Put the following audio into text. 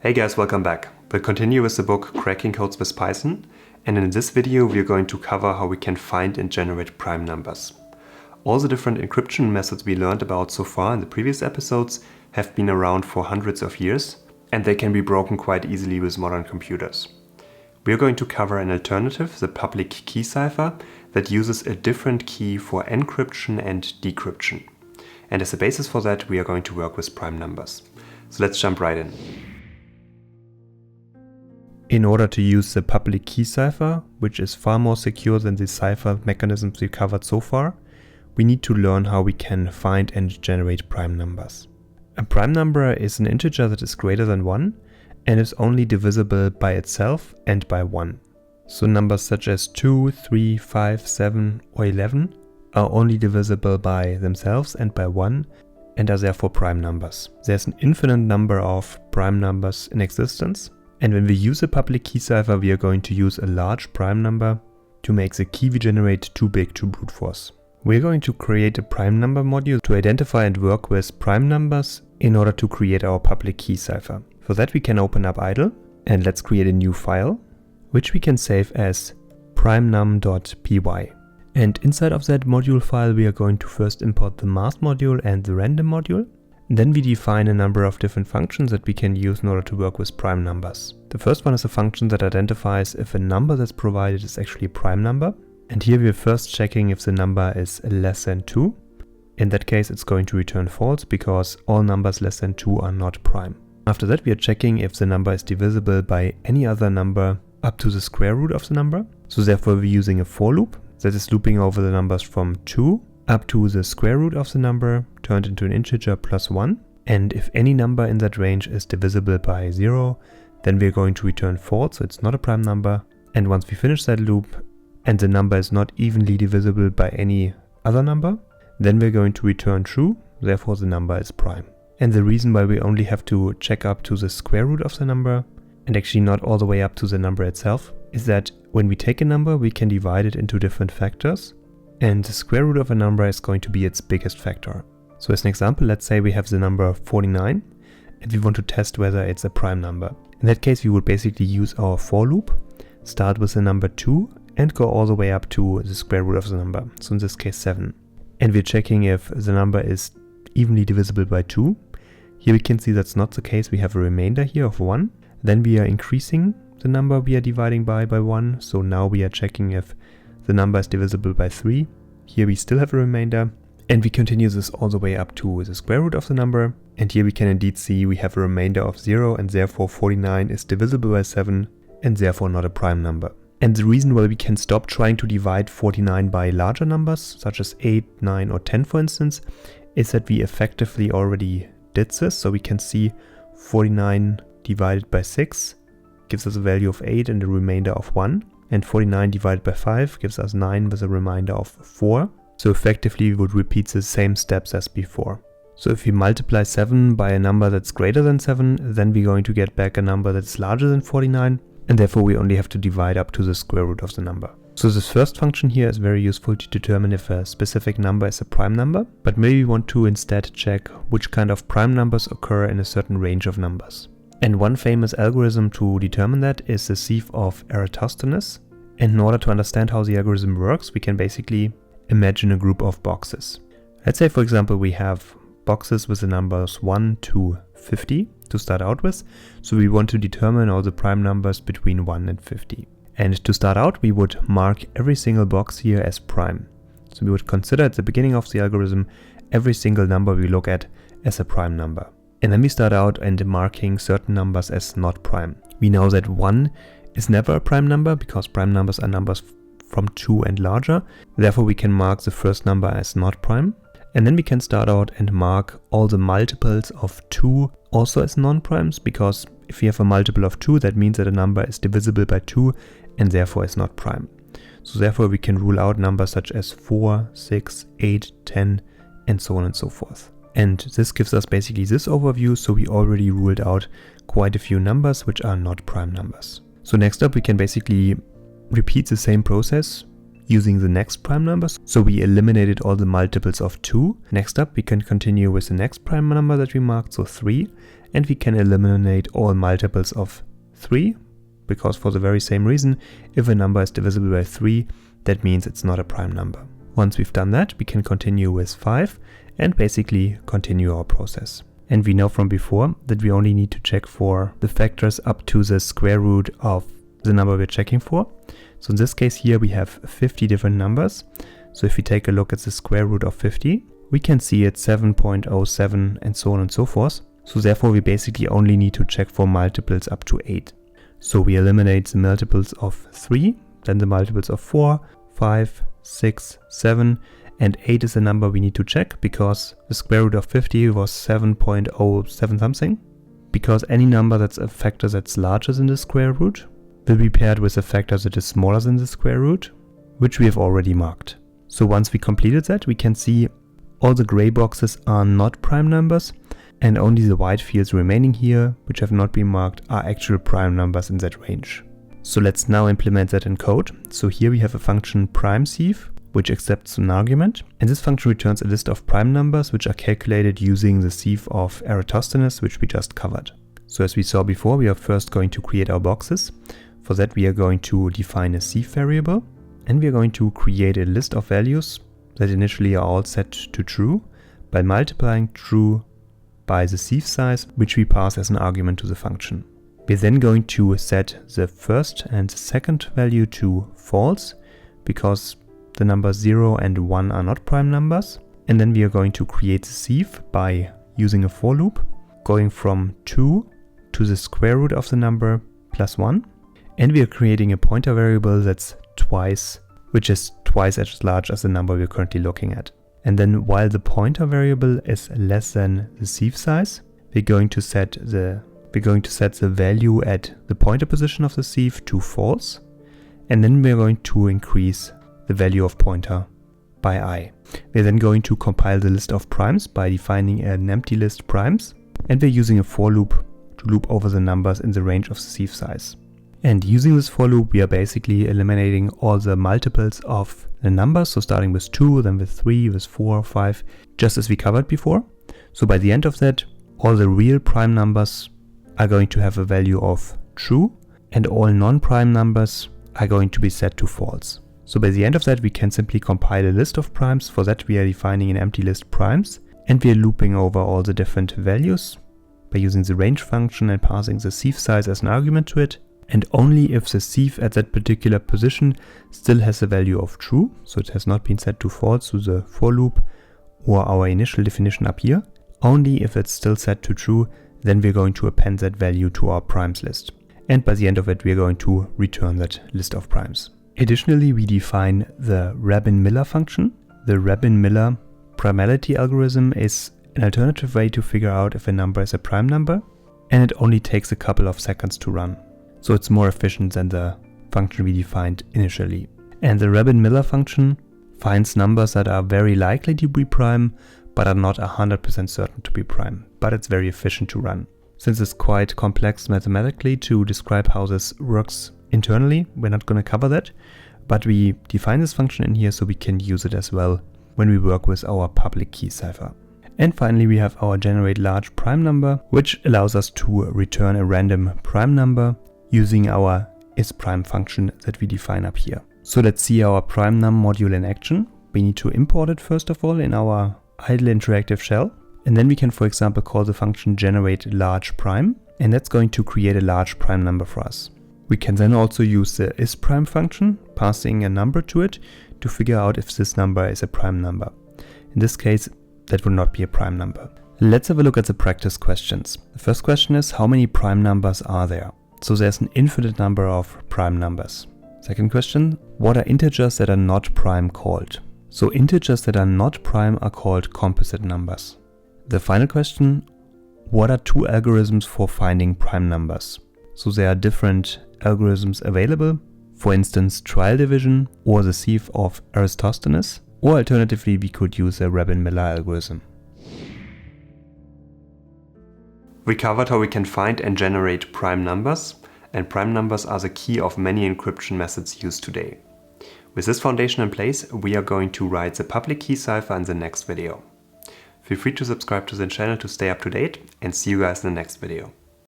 Hey guys, welcome back. We'll continue with the book Cracking Codes with Python, and in this video we are going to cover how we can find and generate prime numbers. All the different encryption methods we learned about so far in the previous episodes have been around for hundreds of years, and they can be broken quite easily with modern computers. We are going to cover an alternative, the public key cipher, that uses a different key for encryption and decryption. And as a basis for that, we are going to work with prime numbers. So let's jump right in. In order to use the public key cipher, which is far more secure than the cipher mechanisms we covered so far, we need to learn how we can find and generate prime numbers. A prime number is an integer that is greater than 1 and is only divisible by itself and by 1. So numbers such as 2, 3, 5, 7 or 11 are only divisible by themselves and by 1 and are therefore prime numbers. There's an infinite number of prime numbers in existence. And when we use a public key cipher, we are going to use a large prime number to make the key we generate too big to brute force. We're going to create a prime number module to identify and work with prime numbers in order to create our public key cipher. For that we can open up idle and let's create a new file, which we can save as primenum.py. And inside of that module file we are going to first import the math module and the random module. Then we define a number of different functions that we can use in order to work with prime numbers. The first one is a function that identifies if a number that's provided is actually a prime number. And here we are first checking if the number is less than 2. In that case it's going to return false because all numbers less than 2 are not prime. After that we are checking if the number is divisible by any other number up to the square root of the number. So therefore we're using a for loop that is looping over the numbers from 2 up to the square root of the number turned into an integer plus 1. And if any number in that range is divisible by 0, then we're going to return false, so it's not a prime number. And once we finish that loop and the number is not evenly divisible by any other number, then we're going to return true, therefore the number is prime. And the reason why we only have to check up to the square root of the number, and actually not all the way up to the number itself, is that when we take a number we can divide it into different factors. And the square root of a number is going to be its biggest factor. So as an example, let's say we have the number 49 and we want to test whether it's a prime number. In that case, we would basically use our for loop, start with the number 2 and go all the way up to the square root of the number. So in this case 7. And we're checking if the number is evenly divisible by 2. Here we can see that's not the case. We have a remainder here of 1. Then we are increasing the number we are dividing by 1. So now we are checking if the number is divisible by 3. Here we still have a remainder. And we continue this all the way up to the square root of the number. And here we can indeed see we have a remainder of 0 and therefore 49 is divisible by 7 and therefore not a prime number. And the reason why we can stop trying to divide 49 by larger numbers, such as 8, 9 or 10 for instance, is that we effectively already did this. So we can see 49 divided by 6 gives us a value of 8 and a remainder of 1. And 49 divided by 5 gives us 9 with a remainder of 4. So effectively we would repeat the same steps as before. So if we multiply 7 by a number that's greater than 7, then we're going to get back a number that's larger than 49, and therefore we only have to divide up to the square root of the number. So this first function here is very useful to determine if a specific number is a prime number, but maybe we want to instead check which kind of prime numbers occur in a certain range of numbers. And one famous algorithm to determine that is the Sieve of Eratosthenes. And in order to understand how the algorithm works, we can basically imagine a group of boxes. Let's say, for example, we have boxes with the numbers 1 to 50 to start out with. So we want to determine all the prime numbers between 1 and 50. And to start out, we would mark every single box here as prime. So we would consider at the beginning of the algorithm every single number we look at as a prime number. And then we start out and marking certain numbers as not prime. We know that 1 is never a prime number because prime numbers are numbers from 2 and larger. Therefore we can mark the first number as not prime. And then we can start out and mark all the multiples of 2 also as non-primes, because if we have a multiple of 2, that means that a number is divisible by 2 and therefore is not prime. So therefore we can rule out numbers such as 4, 6, 8, 10 and so on and so forth. And this gives us basically this overview, so we already ruled out quite a few numbers which are not prime numbers. So next up we can basically repeat the same process using the next prime numbers. So we eliminated all the multiples of 2. Next up we can continue with the next prime number that we marked, so 3. and we can eliminate all multiples of 3, because for the very same reason, if a number is divisible by 3, that means it's not a prime number. Once we've done that, we can continue with 5 and basically continue our process. And we know from before that we only need to check for the factors up to the square root of the number we're checking for. So in this case here we have 50 different numbers. So if we take a look at the square root of 50, we can see it's 7.07 and so on and so forth. So therefore we basically only need to check for multiples up to 8. So we eliminate the multiples of 3, then the multiples of 4, 5, 6, 7, and 8 is the number we need to check because the square root of 50 was 7.07 something. Because any number that's a factor that's larger than the square root will be paired with a factor that is smaller than the square root, which we have already marked. So once we completed that, we can see all the gray boxes are not prime numbers, and only the white fields remaining here, which have not been marked, are actual prime numbers in that range. So let's now implement that in code. So here we have a function prime_sieve, which accepts an argument, and this function returns a list of prime numbers which are calculated using the Sieve of Eratosthenes, which we just covered. So as we saw before, we are first going to create our boxes. For that we are going to define a sieve variable, and we are going to create a list of values that initially are all set to true by multiplying true by the sieve size, which we pass as an argument to the function. We're then going to set the first and second value to false, because the numbers 0 and 1 are not prime numbers. And then we are going to create the sieve by using a for loop, going from 2 to the square root of the number plus 1. And we are creating a pointer variable that's which is twice as large as the number we're currently looking at. And then while the pointer variable is less than the sieve size, we're going to set the value at the pointer position of the sieve to false. And then we're going to increase the value of pointer by I. We're then going to compile the list of primes by defining an empty list primes. And we're using a for loop to loop over the numbers in the range of the sieve size. And using this for loop, we are basically eliminating all the multiples of the numbers. So starting with 2, then with 3, with 4, 5, just as we covered before. So by the end of that, all the real prime numbers are going to have a value of true, and all non-prime numbers are going to be set to false. So by the end of that, we can simply compile a list of primes. For that, we are defining an empty list primes, and we are looping over all the different values by using the range function and passing the sieve size as an argument to it. And only if the sieve at that particular position still has a value of true, so it has not been set to false through the for loop or our initial definition up here, only if it's still set to true, then we're going to append that value to our primes list. And by the end of it, we're going to return that list of primes. Additionally, we define the Rabin-Miller function. The Rabin-Miller primality algorithm is an alternative way to figure out if a number is a prime number, and it only takes a couple of seconds to run. So it's more efficient than the function we defined initially. And the Rabin-Miller function finds numbers that are very likely to be prime, but are not 100% certain to be prime. But it's very efficient to run. Since it's quite complex mathematically to describe how this works internally, we're not going to cover that. But we define this function in here so we can use it as well when we work with our public key cipher. And finally, we have our generate large prime number, which allows us to return a random prime number using our isPrime function that we define up here. So let's see our prime num module in action. We need to import it first of all in our idle interactive shell. And then we can, for example, call the function generate large prime. And that's going to create a large prime number for us. We can then also use the isPrime function, passing a number to it to figure out if this number is a prime number. In this case, that will not be a prime number. Let's have a look at the practice questions. The first question is, how many prime numbers are there? So there's an infinite number of prime numbers. Second question, what are integers that are not prime called? So integers that are not prime are called composite numbers. The final question, what are two algorithms for finding prime numbers? So there are different algorithms available, for instance trial division or the Sieve of Eratosthenes, or alternatively we could use a Rabin-Miller algorithm. We covered how we can find and generate prime numbers, and prime numbers are the key of many encryption methods used today. With this foundation in place, we are going to write the public key cipher in the next video. Feel free to subscribe to the channel to stay up to date, and see you guys in the next video.